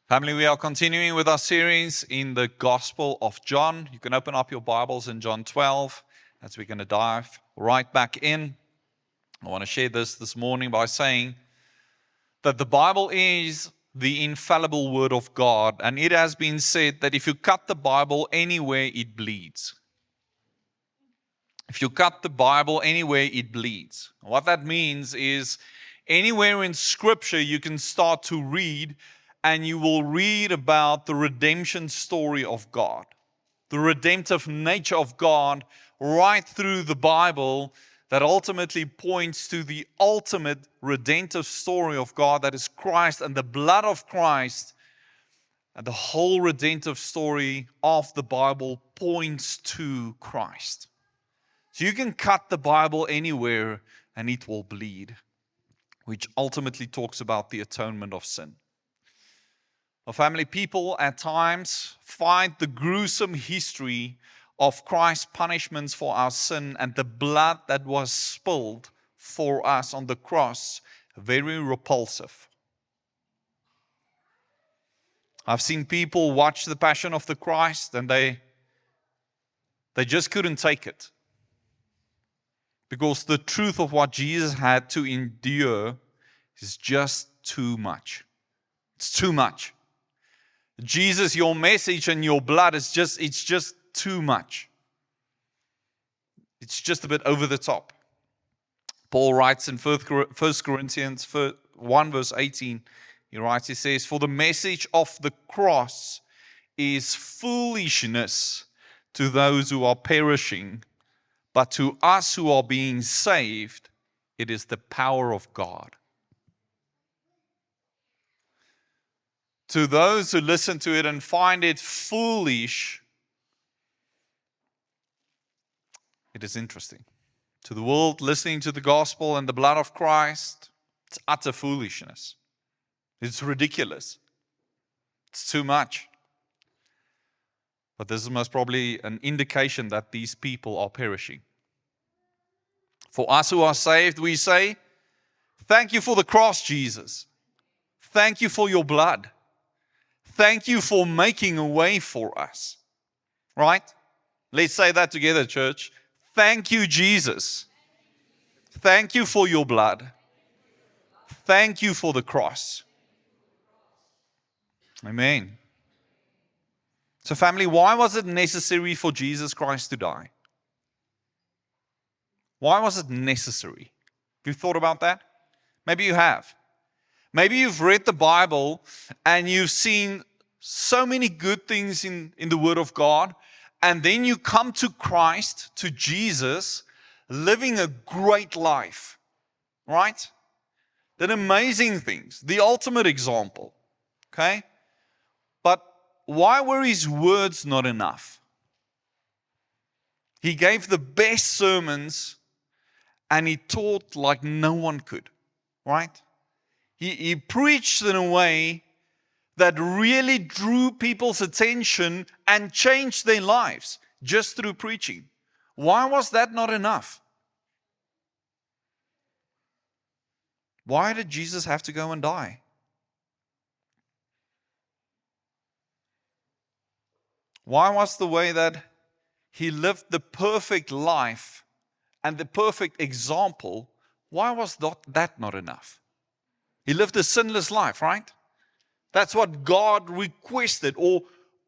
Family, we are continuing with our series in the Gospel of John. You can open up your Bibles in John 12 as we're going to dive right back in. I want to share this morning by saying that the Bible is the infallible Word of God, and it has been said that if you cut the Bible anywhere, it bleeds. If you cut the Bible anywhere, it bleeds. What that means is anywhere in Scripture you can start to read, and you will read about the redemption story of God, the redemptive nature of God right through the Bible that ultimately points to the ultimate redemptive story of God, that is Christ and the blood of Christ. And the whole redemptive story of the Bible points to Christ. So you can cut the Bible anywhere and it will bleed, which ultimately talks about the atonement of sin. Our family, people at times find the gruesome history of Christ's punishments for our sin and the blood that was spilled for us on the cross very repulsive. I've seen people watch the Passion of the Christ and they just couldn't take it. Because the truth of what Jesus had to endure is just too much. It's too much. Jesus, your message and your blood it's just too much. It's just a bit over the top. Paul writes in 1 Corinthians 1 verse 18, he says, "For the message of the cross is foolishness to those who are perishing, but to us who are being saved, it is the power of God." To those who listen to it and find it foolish, it is interesting. To the world listening to the gospel and the blood of Christ, it's utter foolishness. It's ridiculous. It's too much. But this is most probably an indication that these people are perishing. For us who are saved, we say, thank you for the cross, Jesus. Thank you for your blood. Thank you for making a way for us. Right? Let's say that together, church. Thank you, Jesus. Thank you for your blood. Thank you for the cross. Amen. So family, why was it necessary for Jesus Christ to die? Why was it necessary? Have you thought about that? Maybe you have. Maybe you've read the Bible and you've seen so many good things in the Word of God, and then you come to Christ, to Jesus, living a great life, right? Did amazing things, the ultimate example, okay? But why were his words not enough? He gave the best sermons and he taught like no one could, right? He preached in a way that really drew people's attention and changed their lives just through preaching. Why was that not enough? Why did Jesus have to go and die? Why was the way that he lived the perfect life and the perfect example, why was that not enough? He lived a sinless life, right? That's what God requested or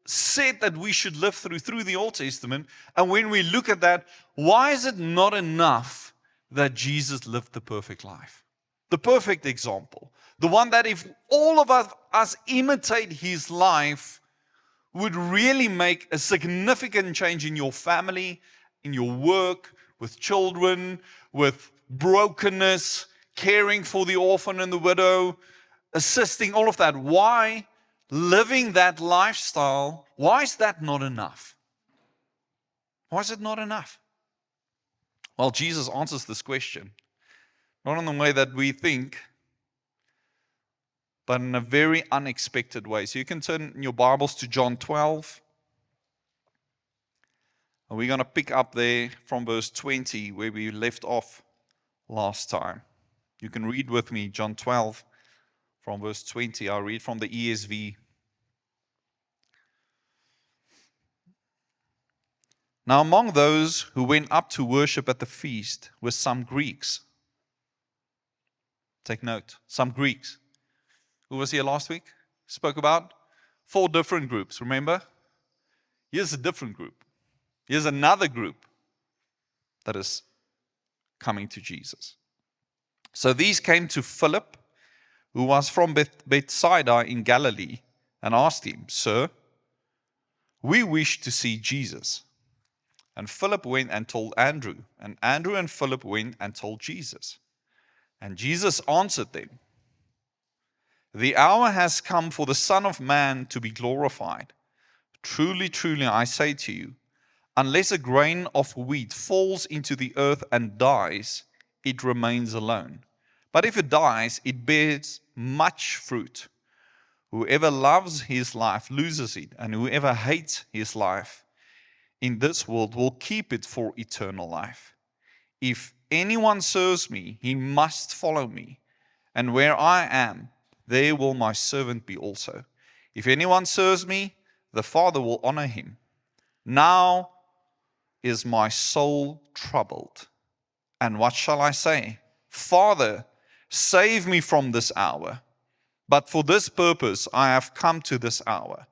said that we should live through the Old Testament. And when we look at that, why is it not enough that Jesus lived the perfect life? The perfect example. The one that if all of us imitate his life, would really make a significant change in your family, in your work, with children, with brokenness, caring for the orphan and the widow, assisting, all of that. Why living that lifestyle, why is that not enough? Why is it not enough? Well, Jesus answers this question, not in the way that we think, but in a very unexpected way. So you can turn in your Bibles to John 12. And we're going to pick up there from verse 20 where we left off last time. You can read with me John 12 from verse 20. I'll read from the ESV. Now among those who went up to worship at the feast were some Greeks. Take note, some Greeks. Who was here last week? Spoke about 4 different groups, remember? Here's a different group. Here's another group that is coming to Jesus. So these came to Philip, who was from Bethsaida in Galilee, and asked him, "Sir, we wish to see Jesus." And Philip went and told Andrew, and Andrew and Philip went and told Jesus. And Jesus answered them, "The hour has come for the Son of Man to be glorified. Truly, truly, I say to you, unless a grain of wheat falls into the earth and dies, it remains alone. But if it dies, it bears much fruit. Whoever loves his life loses it, and whoever hates his life in this world will keep it for eternal life. If anyone serves me, he must follow me, and where I am, there will my servant be also. If anyone serves me, the Father will honor him. Now is my soul troubled, and what shall I say? Father, save me from this hour. But for this purpose I have come to this hour.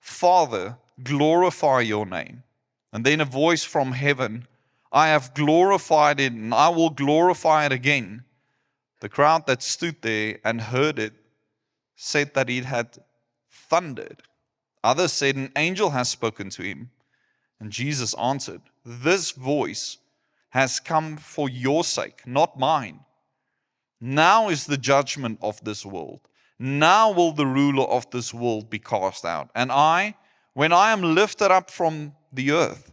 Father, glorify your name." And then a voice from heaven, "I have glorified it, and I will glorify it again." The crowd that stood there and heard it said that it had thundered. Others said, "An angel has spoken to him." And Jesus answered, "This voice has come for your sake, not mine. Now is the judgment of this world. Now will the ruler of this world be cast out. And I, when I am lifted up from the earth,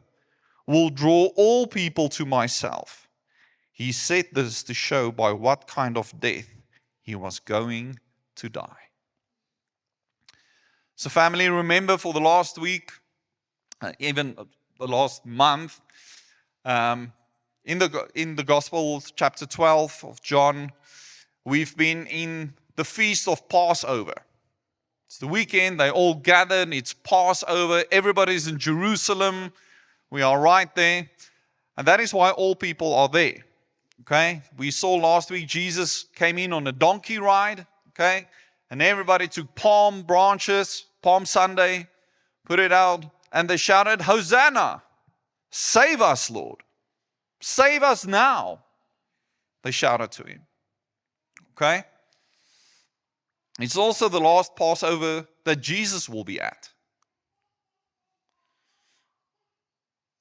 will draw all people to myself." He said this to show by what kind of death he was going to die. So family, remember for the last week, even the last month, in the Gospel, chapter 12 of John, we've been in the feast of Passover. It's the weekend, they all gathered, it's Passover, everybody's in Jerusalem, we are right there, and that is why all people are there. Okay, we saw last week Jesus came in on a donkey ride, okay, and everybody took palm branches, Palm Sunday, put it out, and they shouted, "Hosanna! Save us, Lord! Save us now!" They shouted to him. Okay? It's also the last Passover that Jesus will be at.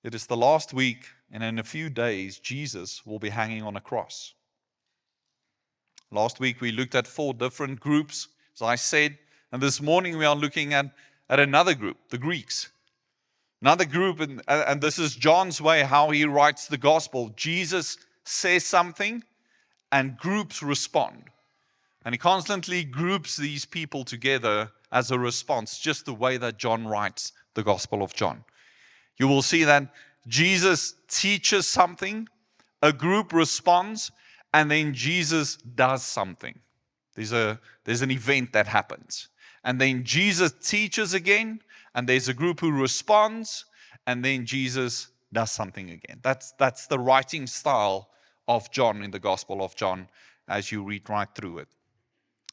It is the last week, and in a few days, Jesus will be hanging on a cross. Last week, we looked at 4 different groups, as I said, and this morning we are looking at another group, the Greeks. Another group, and this is John's way, how he writes the gospel. Jesus says something, and groups respond. And he constantly groups these people together as a response, just the way that John writes the Gospel of John. You will see that Jesus teaches something, a group responds, and then Jesus does something. There's an event that happens. And then Jesus teaches again, and there's a group who responds, and then Jesus does something again. That's the writing style of John in the Gospel of John as you read right through it.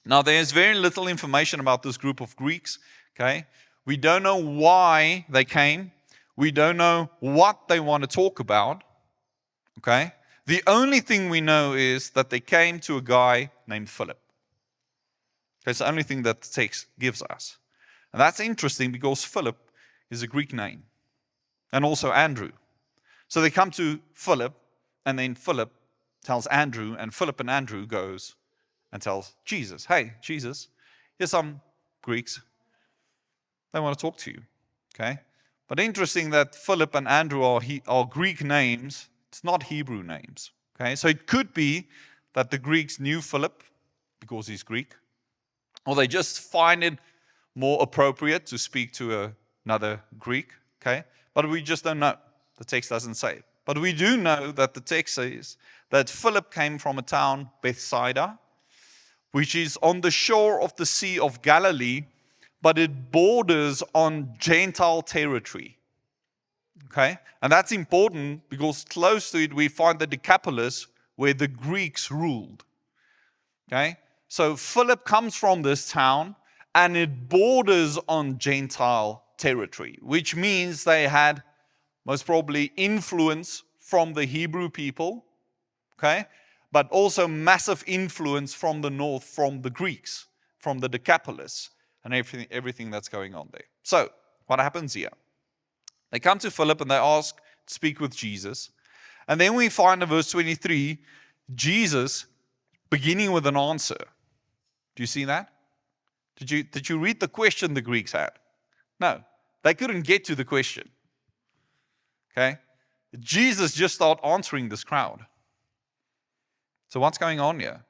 Now, there's very little information about this group of Greeks, okay? We don't know why they came. We don't know what they want to talk about, okay? The only thing we know is that they came to a guy named Philip. That's the only thing that the text gives us. And that's interesting because Philip is a Greek name, and also Andrew. So they come to Philip, and then Philip tells Andrew, and Philip and Andrew goes and tells Jesus, "Hey, Jesus, here's some Greeks. They want to talk to you." Okay? But interesting that Philip and Andrew are Greek names. It's not Hebrew names. Okay? So it could be that the Greeks knew Philip because he's Greek, or they just find it more appropriate to speak to another Greek. Okay? But we just don't know. The text doesn't say. But we do know that the text says that Philip came from a town, Bethsaida, which is on the shore of the Sea of Galilee, but it borders on Gentile territory. Okay? And that's important because close to it we find the Decapolis where the Greeks ruled. Okay? So Philip comes from this town and it borders on Gentile territory, which means they had most probably influence from the Hebrew people, okay? But also massive influence from the north, from the Greeks, from the Decapolis, and everything that's going on there. So, what happens here? They come to Philip and they ask to speak with Jesus. And then we find in verse 23, Jesus beginning with an answer. Do you see that? Did you read the question the Greeks had? No, they couldn't get to the question. Okay? Jesus just started answering this crowd. So what's going on here?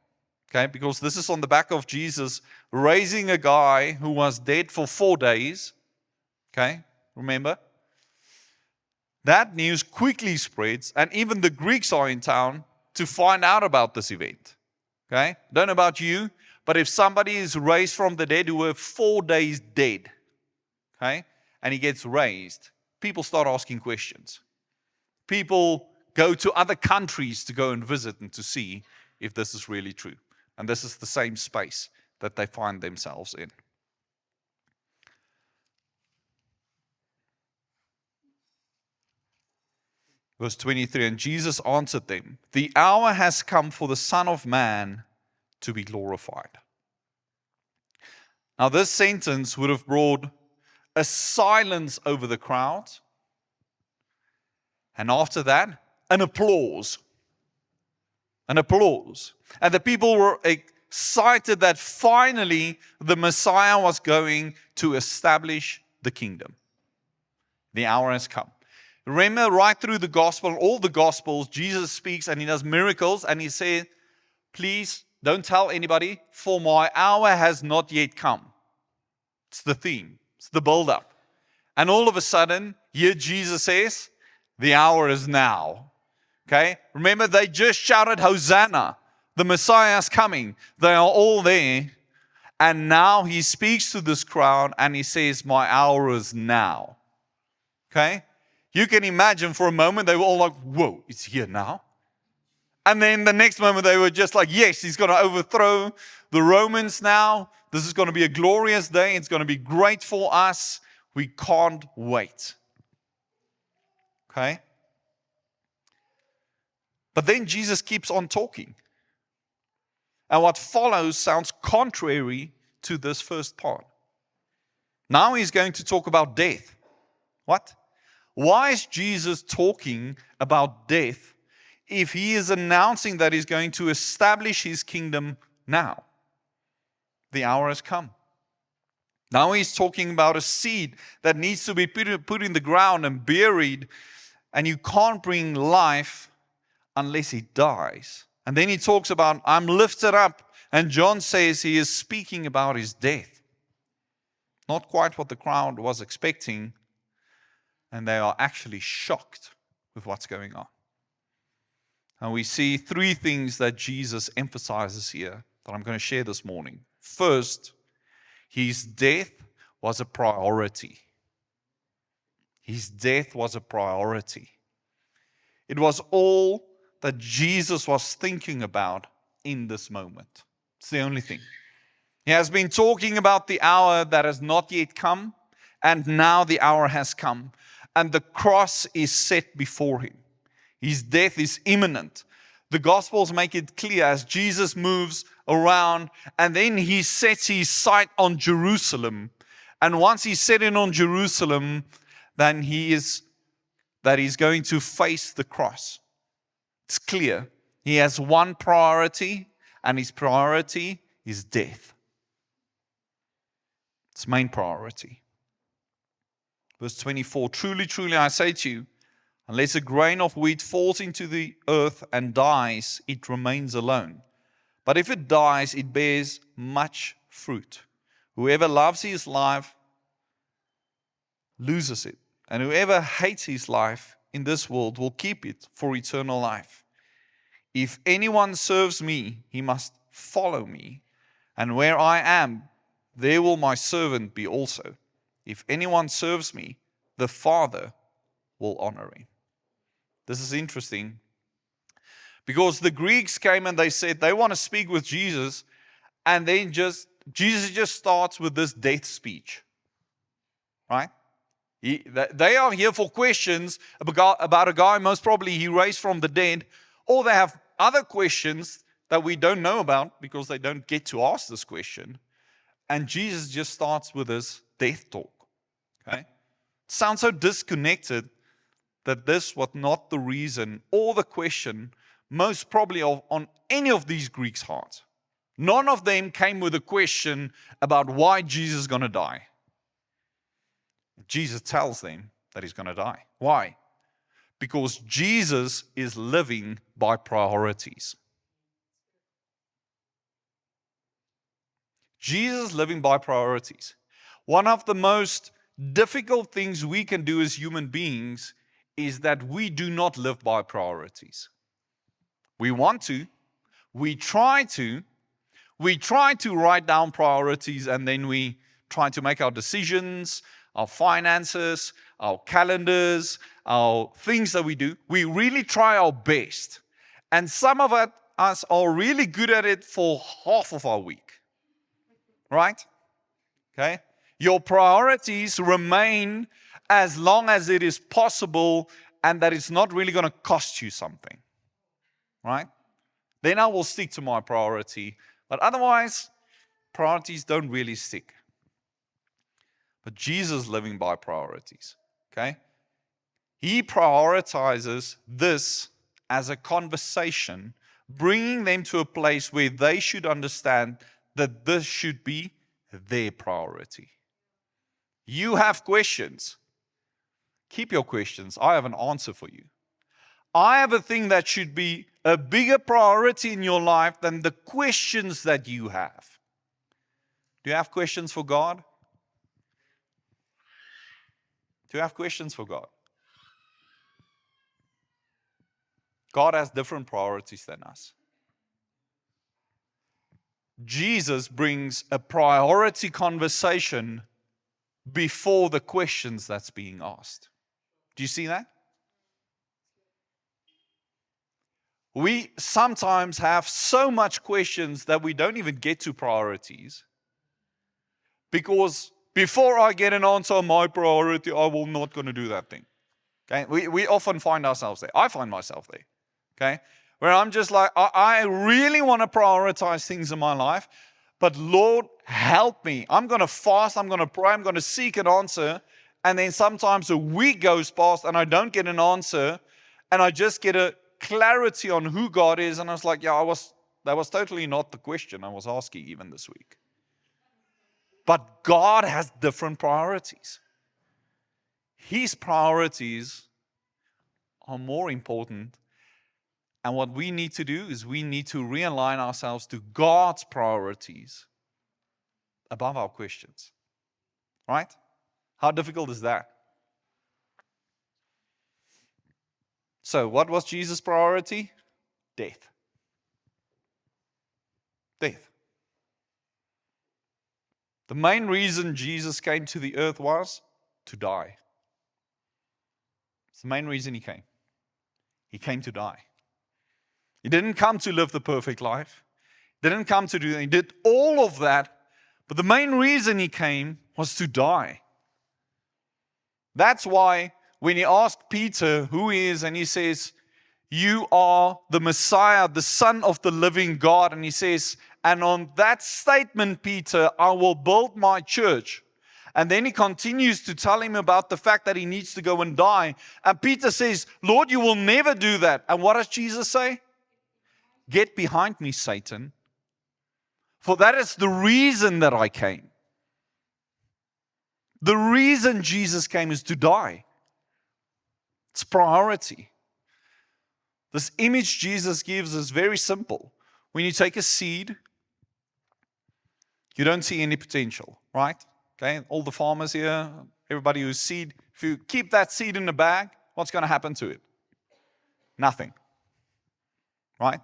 Okay, because this is on the back of Jesus raising a guy who was dead for 4 days. Okay, remember? That news quickly spreads, and even the Greeks are in town to find out about this event. Okay, don't know about you, but if somebody is raised from the dead who were 4 days dead, okay, and he gets raised, people start asking questions. People go to other countries to go and visit and to see if this is really true. And this is the same space that they find themselves in. Verse 23, and Jesus answered them, the hour has come for the Son of Man to be glorified. Now this sentence would have brought a silence over the crowd. And after that, an applause. An applause. And the people were excited that finally the Messiah was going to establish the kingdom. The hour has come. Remember, right through the gospel, all the gospels, Jesus speaks and he does miracles and he said, please don't tell anybody, for my hour has not yet come. It's the theme. It's the build-up. And all of a sudden, here Jesus says, the hour is now. Okay? Remember, they just shouted, Hosanna. The Messiah is coming. They are all there. And now he speaks to this crowd and he says, my hour is now. Okay? You can imagine for a moment they were all like, whoa, it's here now. And then the next moment they were just like, yes, he's going to overthrow the Romans now. This is going to be a glorious day. It's going to be great for us. We can't wait. Okay? But then Jesus keeps on talking. And what follows sounds contrary to this first part. Now he's going to talk about death. What? Why is Jesus talking about death if he is announcing that he's going to establish his kingdom now? The hour has come. Now he's talking about a seed that needs to be put in the ground and buried, and you can't bring life unless he dies. And then he talks about, I'm lifted up, and John says he is speaking about his death. Not quite what the crowd was expecting, and they are actually shocked with what's going on. And we see three things that Jesus emphasizes here that I'm going to share this morning. First, his death was a priority. His death was a priority. It was all that Jesus was thinking about in this moment. It's the only thing. He has been talking about the hour that has not yet come, and now the hour has come. And the cross is set before him. His death is imminent. The Gospels make it clear as Jesus moves around, and then he sets his sight on Jerusalem. And once he's set in on Jerusalem, then he's going to face the cross. It's clear. He has one priority, and his priority is death. It's main priority. Verse 24, truly, truly, I say to you, unless a grain of wheat falls into the earth and dies, it remains alone. But if it dies, it bears much fruit. Whoever loves his life loses it. And whoever hates his life in this world will keep it for eternal life. If anyone serves me, he must follow me. And where I am, there will my servant be also. If anyone serves me, the Father will honor him. This is interesting because the Greeks came and they said they want to speak with Jesus, and then Jesus just starts with this death speech, right? They are here for questions about a guy most probably he raised from the dead, or they have other questions that we don't know about because they don't get to ask this question. And Jesus just starts with this death talk. Okay? Sounds so disconnected that this was not the reason or the question most probably on any of these Greeks' hearts. None of them came with a question about why Jesus is going to die. Jesus tells them that he's going to die. Why? Because Jesus is living by priorities. Jesus living by priorities. One of the most difficult things we can do as human beings is that we do not live by priorities. We want to, we try to write down priorities, and then we try to make our decisions, our finances, our calendars, our things that we do. We really try our best. And some of us are really good at it for half of our week. Right? Okay? Your priorities remain as long as it is possible and that it's not really going to cost you something. Right? Then I will stick to my priority. But otherwise, priorities don't really stick. But Jesus living by priorities. Okay? He prioritizes this as a conversation, bringing them to a place where they should understand that this should be their priority. You have questions. Keep your questions. I have an answer for you. I have a thing that should be a bigger priority in your life than the questions that you have. Do you have questions for God? Do you have questions for God? God has different priorities than us. Jesus brings a priority conversation before the questions that's being asked. Do you see that? We sometimes have so much questions that we don't even get to priorities, because before I get an answer on my priority, I will not going to do that thing. Okay? We often find ourselves there. I find myself there. Okay? Where I'm just like, I really want to prioritize things in my life, but Lord, help me. I'm going to fast, I'm going to pray, I'm going to seek an answer, and then sometimes a week goes past and I don't get an answer, and I just get a clarity on who God is, and I was like, that was totally not the question I was asking even this week. But God has different priorities. His priorities are more important. And what we need to do is we need to realign ourselves to God's priorities above our questions. Right? How difficult is that? So, what was Jesus' priority? Death. Death. The main reason Jesus came to the earth was to die. It's the main reason he came. He came to die. He didn't come to live the perfect life. He didn't come to do that. He did all of that. But the main reason he came was to die. That's why when he asked Peter who he is, and he says, you are the Messiah, the Son of the living God. And he says, and on that statement, Peter, I will build my church. And then he continues to tell him about the fact that he needs to go and die. And Peter says, Lord, you will never do that. And what does Jesus say? Get behind me, Satan. For that is the reason that I came. The reason Jesus came is to die. It's priority. This image Jesus gives is very simple. When you take a seed, you don't see any potential, right? Okay, all the farmers here, everybody who's seed, if you keep that seed in the bag, what's going to happen to it? Nothing. Right?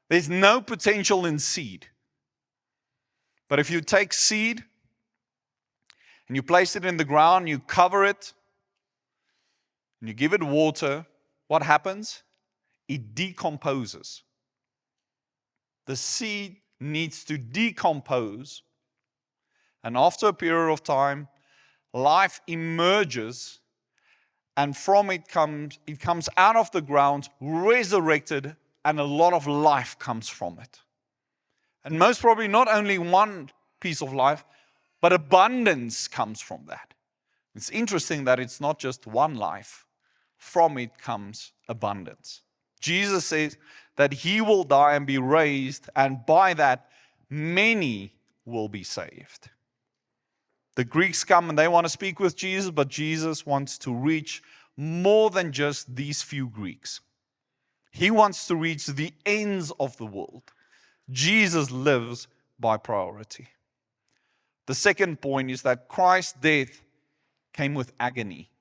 There's no potential in seed. But if you take seed and you place it in the ground, you cover it, When you give it water, what happens? It decomposes. The seed needs to decompose, and after a period of time, life emerges, and from it comes out of the ground, resurrected, and a lot of life comes from it. And most probably not only one piece of life, but abundance comes from that. It's interesting that it's not just one life. From it comes abundance. Jesus says that he will die and be raised, and by that, many will be saved. The Greeks come and they want to speak with Jesus, but Jesus wants to reach more than just these few Greeks. He wants to reach the ends of the world. Jesus lives by priority. The second point is that Christ's death came with agony.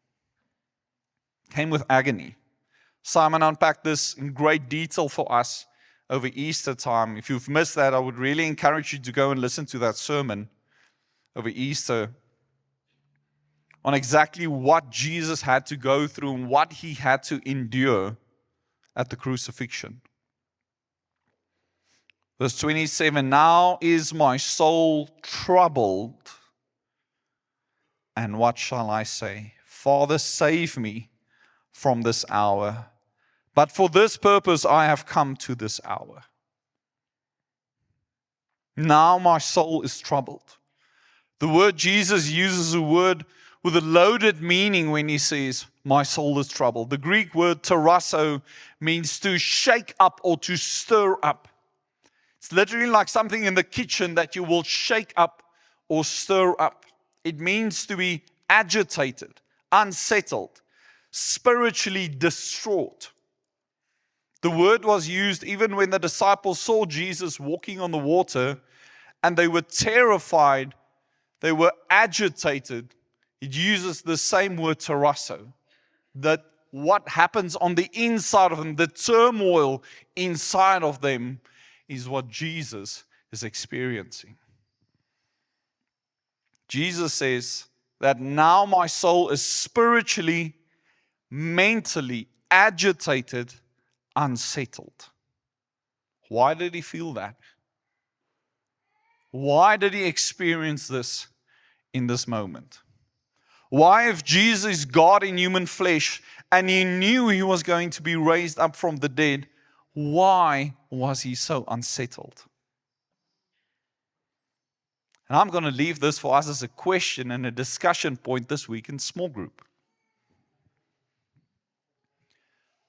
Came with agony. Simon unpacked this in great detail for us over Easter time. If you've missed that, I would really encourage you to go and listen to that sermon over Easter on exactly what Jesus had to go through and what he had to endure at the crucifixion. Verse 27, now is my soul troubled, and what shall I say? Father, save me from this hour. But for this purpose I have come to this hour. Now my soul is troubled. The word Jesus uses a word with a loaded meaning when he says, my soul is troubled. The Greek word tarasso means to shake up or to stir up. It's literally like something in the kitchen that you will shake up or stir up. It means to be agitated, unsettled, spiritually distraught. The word was used even when the disciples saw Jesus walking on the water and they were terrified, they were agitated. It uses the same word tarasso, that what happens on the inside of them, the turmoil inside of them, is what Jesus is experiencing. Jesus says that now my soul is spiritually, mentally agitated, unsettled. Why did he feel that? Why did he experience this in this moment? Why, if Jesus is God in human flesh and he knew he was going to be raised up from the dead, why was he so unsettled? And I'm going to leave this for us as a question and a discussion point this week in small group.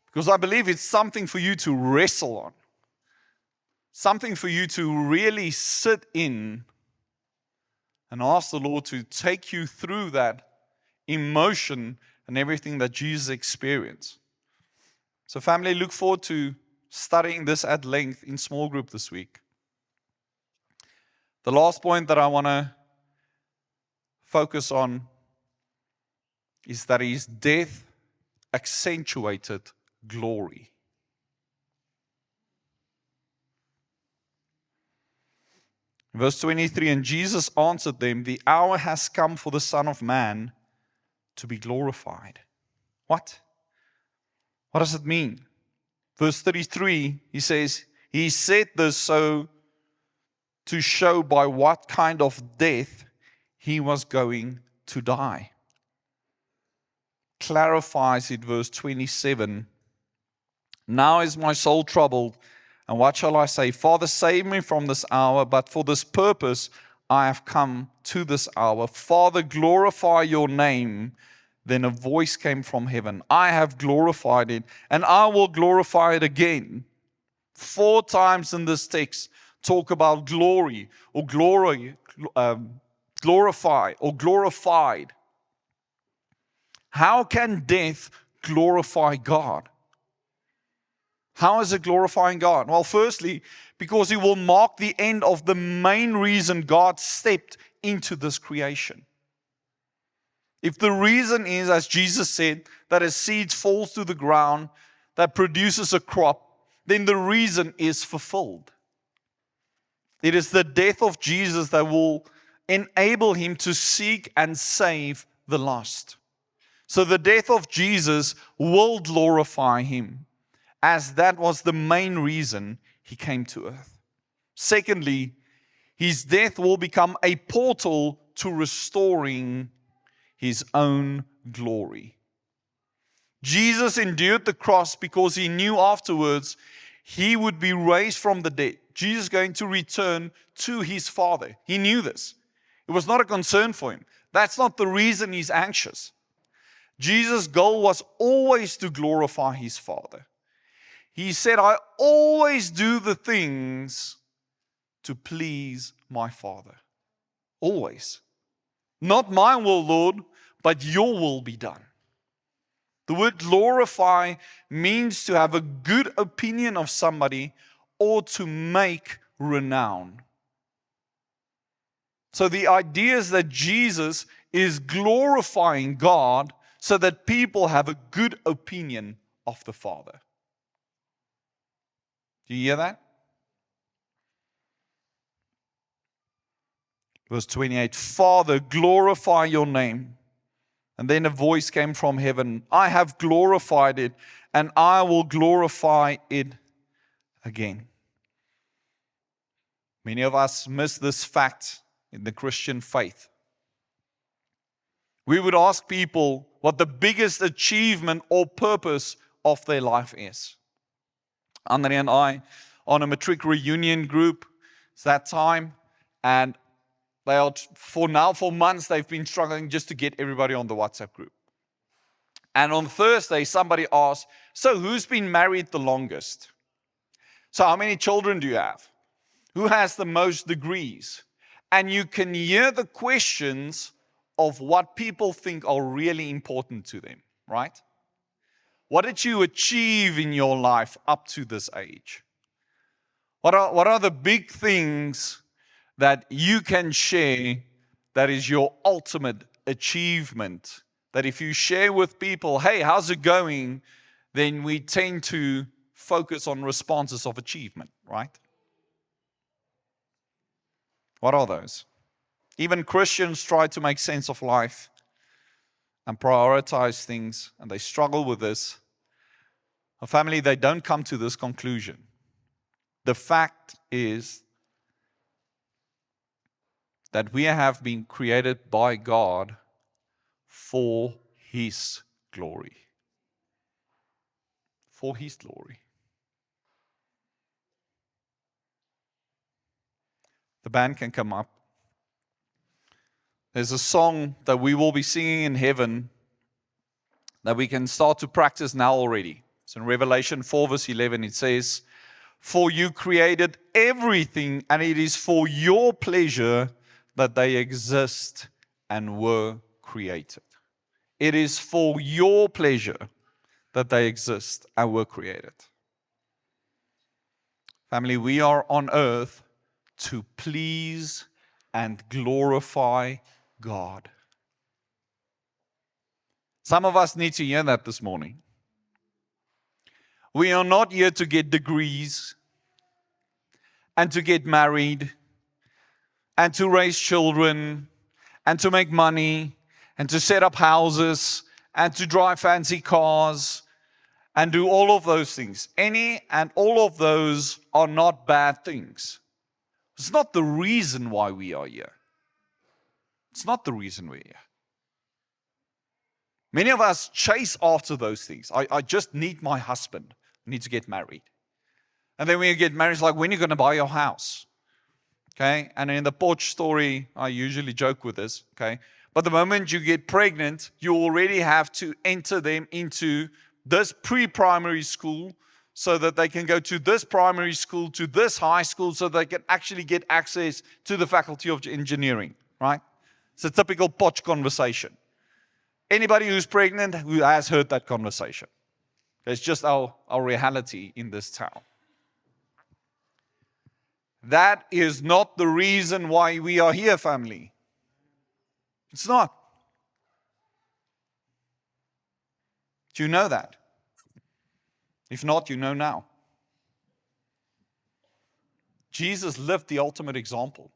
Because I believe it's something for you to wrestle on. Something for you to really sit in and ask the Lord to take you through that emotion and everything that Jesus experienced. So family, look forward to studying this at length in small group this week. The last point that I want to focus on is that his death accentuated glory. Verse 23, and Jesus answered them, the hour has come for the Son of Man to be glorified. What? What does it mean? Verse 33, he says, he said this so to show by what kind of death he was going to die. Clarifies it, verse 27. Now is my soul troubled, and what shall I say? Father, save me from this hour, but for this purpose I have come to this hour. Father, glorify your name. Then a voice came from heaven. I have glorified it, and I will glorify it again. 4 times in this text talk about glory or glorify or glorified. How can death glorify God? How is it glorifying God? Well, firstly, because it will mark the end of the main reason God stepped into this creation. If the reason is, as Jesus said, that a seed falls to the ground that produces a crop, then the reason is fulfilled. It is the death of Jesus that will enable him to seek and save the lost. So the death of Jesus will glorify him, as that was the main reason he came to earth. Secondly, his death will become a portal to restoring his own glory. Jesus endured the cross because he knew afterwards he would be raised from the dead. Jesus is going to return to his Father. He knew this. It was not a concern for him. That's not the reason he's anxious. Jesus' goal was always to glorify his Father. He said, I always do the things to please my Father. Always. Not my will, Lord, but your will be done. The word glorify means to have a good opinion of somebody or to make renown. So the idea is that Jesus is glorifying God so that people have a good opinion of the Father. Do you hear that? Verse 28, Father, glorify your name. And then a voice came from heaven, I have glorified it, and I will glorify it again. Many of us miss this fact in the Christian faith. We would ask people what the biggest achievement or purpose of their life is. Andre and I, on a matric reunion group, it's that time, and they are, for months, they've been struggling just to get everybody on the WhatsApp group. And on Thursday, somebody asked, so who's been married the longest? So how many children do you have? Who has the most degrees? And you can hear the questions of what people think are really important to them, right? What did you achieve in your life up to this age? What are the big things that you can share that is your ultimate achievement? That if you share with people, hey, how's it going? Then we tend to focus on responses of achievement, right? What are those? Even Christians try to make sense of life and prioritize things, and they struggle with this. A family, they don't come to this conclusion. The fact is that we have been created by God for His glory. For His glory. The band can come up. There's a song that we will be singing in heaven that we can start to practice now already. It's in Revelation 4 verse 11. It says, for you created everything, and it is for your pleasure that they exist and were created. It is for your pleasure that they exist and were created. Family, we are on earth to please and glorify God. Some of us need to hear that this morning. We are not here to get degrees and to get married and to raise children and to make money and to set up houses and to drive fancy cars and do all of those things. Any and all of those are not bad things. It's not the reason why we are here. It's not the reason we're here. Many of us chase after those things. I just need my husband. I need to get married. And then when you get married, it's like, when are you going to buy your house? Okay? And in the porch story, I usually joke with this. Okay? But the moment you get pregnant, you already have to enter them into this pre-primary school so that they can go to this primary school, to this high school, so they can actually get access to the faculty of engineering. Right? It's a typical porch conversation. Anybody who's pregnant who has heard that conversation. It's just our reality in this town. That is not the reason why we are here, family. It's not. Do you know that? If not, you know now. Jesus lived the ultimate example,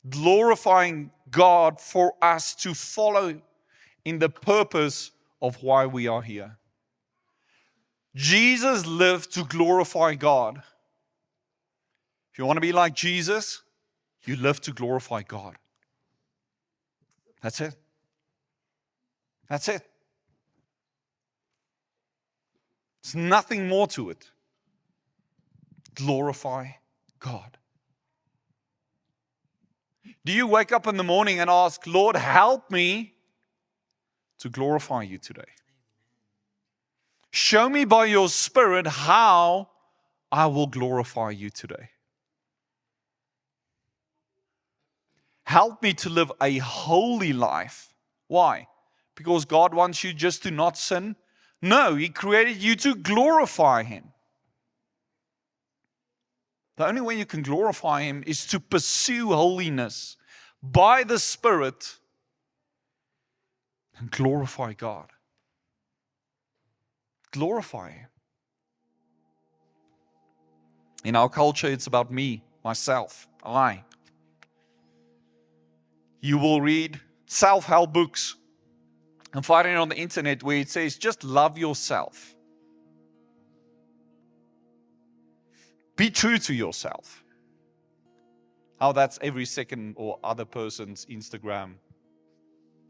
glorifying God for us to follow in the purpose of why we are here. Jesus lived to glorify God. If you want to be like Jesus, you live to glorify God. That's it. That's it. There's nothing more to it. Glorify God. Do you wake up in the morning and ask, Lord, help me to glorify you today? Show me by your Spirit how I will glorify you today. Help me to live a holy life. Why? Because God wants you just to not sin? No, He created you to glorify Him. The only way you can glorify Him is to pursue holiness by the Spirit and glorify God. Glorify Him. In our culture, it's about me, myself, I. You will read self-help books and find it on the internet where it says, just love yourself. Be true to yourself. How that's every second or other person's Instagram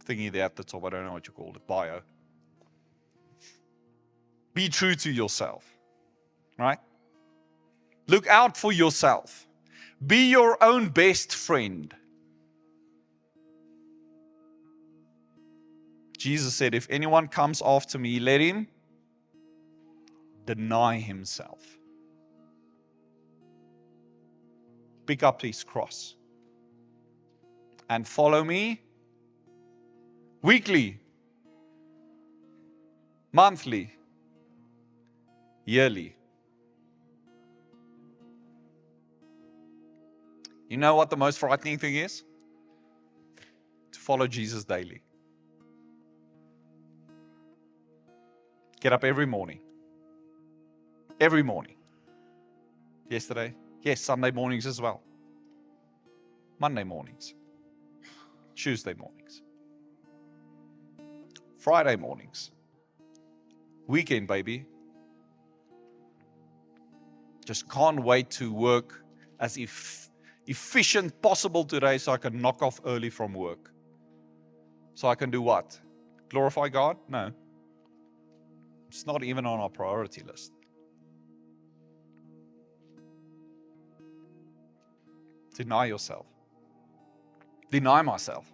thingy there at the top. I don't know what you call it, bio. Be true to yourself, right? Look out for yourself. Be your own best friend. Jesus said, if anyone comes after me, let him deny himself. Pick up his cross and follow me weekly, monthly, yearly. You know what the most frightening thing is? To follow Jesus daily. Get up every morning. Every morning. Yesterday. Yes, Sunday mornings as well. Monday mornings. Tuesday mornings. Friday mornings. Weekend, baby. Just can't wait to work as efficient possible today so I can knock off early from work. So I can do what? Glorify God? No. It's not even on our priority list. Deny yourself. Deny myself.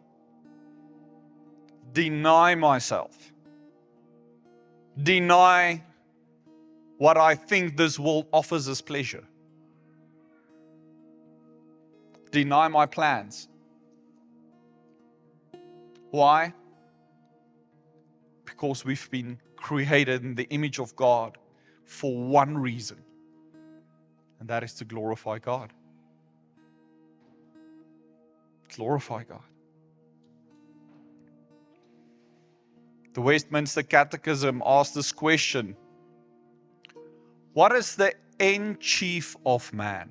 Deny myself. Deny what I think this world offers as pleasure. Deny my plans. Why? Because we've been created in the image of God for one reason, and that is to glorify God. Glorify God. The Westminster Catechism asks this question: what is the end chief of man?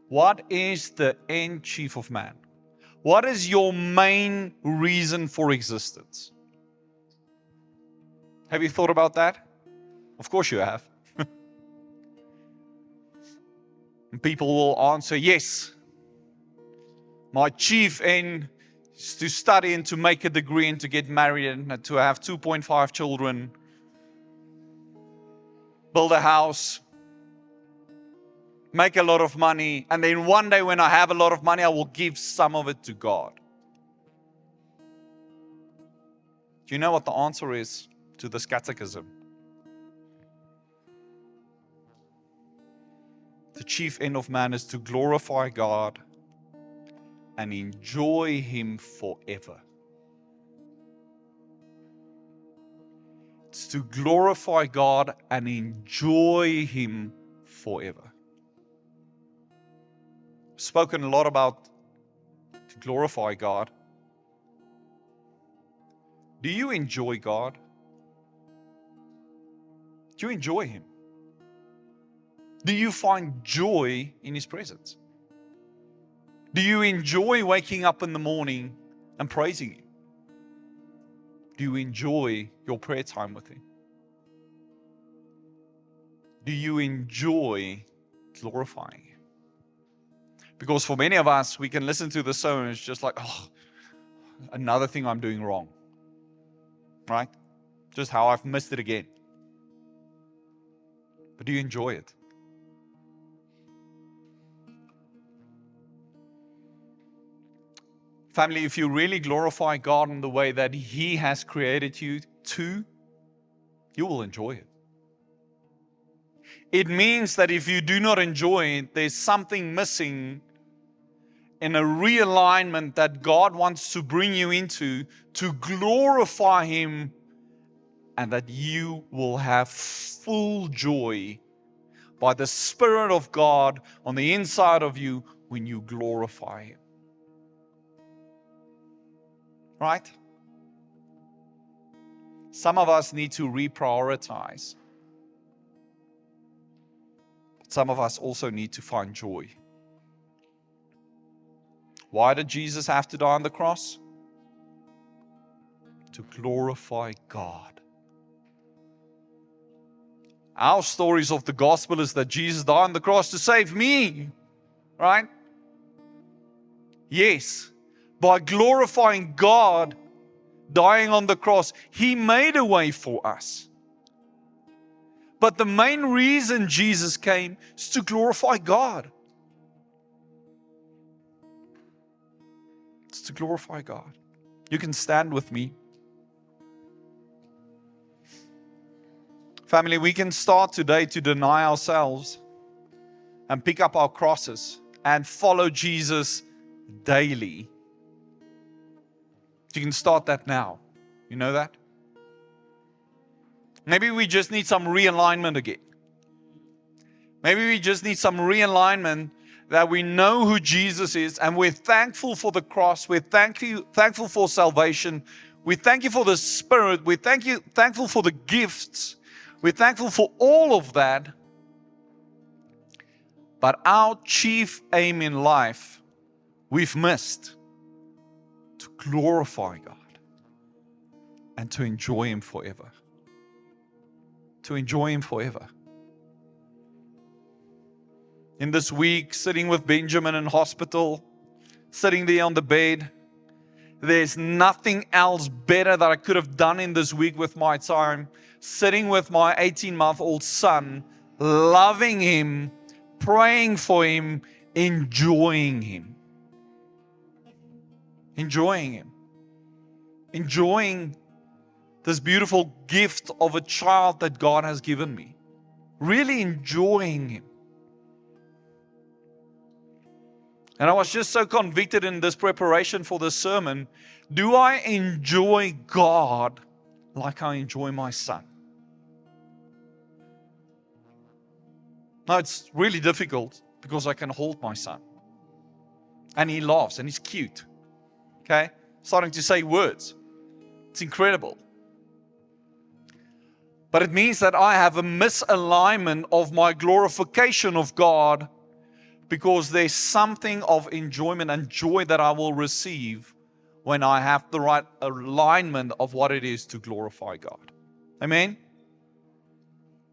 What is the end chief of man? What is your main reason for existence? Have you thought about that? Of course you have. And people will answer, yes. My chief end is to study and to make a degree and to get married and to have 2.5 children, build a house, make a lot of money, and then one day when I have a lot of money, I will give some of it to God. Do you know what the answer is to this catechism? The chief end of man is to glorify God and enjoy Him forever. It's to glorify God and enjoy Him forever. I've spoken a lot about to glorify God. Do you enjoy God? Do you enjoy Him? Do you find joy in His presence? Do you enjoy waking up in the morning and praising Him? Do you enjoy your prayer time with Him? Do you enjoy glorifying Him? Because for many of us, we can listen to the sermon and it's just like, oh, another thing I'm doing wrong. Right? Just how I've missed it again. But do you enjoy it? Family, if you really glorify God in the way that He has created you to, you will enjoy it. It means that if you do not enjoy it, there's something missing in a realignment that God wants to bring you into to glorify Him, and that you will have full joy by the Spirit of God on the inside of you when you glorify Him. Right? Some of us need to reprioritize. But some of us also need to find joy. Why did Jesus have to die on the cross? To glorify God. Our stories of the gospel is that Jesus died on the cross to save me. Right? Yes. By glorifying God, dying on the cross, He made a way for us. But the main reason Jesus came is to glorify God. It's to glorify God. You can stand with me. Family, we can start today to deny ourselves and pick up our crosses and follow Jesus daily. You can start that now. You know that? Maybe we just need some realignment again. Maybe we just need some realignment that we know who Jesus is and we're thankful for the cross. We're thankful for salvation. We thank you for the Spirit. We're thankful for the gifts. We're thankful for all of that. But our chief aim in life, we've missed. To glorify God and to enjoy Him forever. To enjoy Him forever. In this week, sitting with Benjamin in hospital, sitting there on the bed, there's nothing else better that I could have done in this week with my time. Sitting with my 18-month-old son, loving him, praying for him, enjoying him. Enjoying him. Enjoying this beautiful gift of a child that God has given me. Really enjoying him. And I was just so convicted in this preparation for this sermon. Do I enjoy God like I enjoy my son? Now it's really difficult because I can hold my son. And he laughs and he's cute. Okay? Starting to say words. It's incredible. But it means that I have a misalignment of my glorification of God, because there's something of enjoyment and joy that I will receive when I have the right alignment of what it is to glorify God. Amen?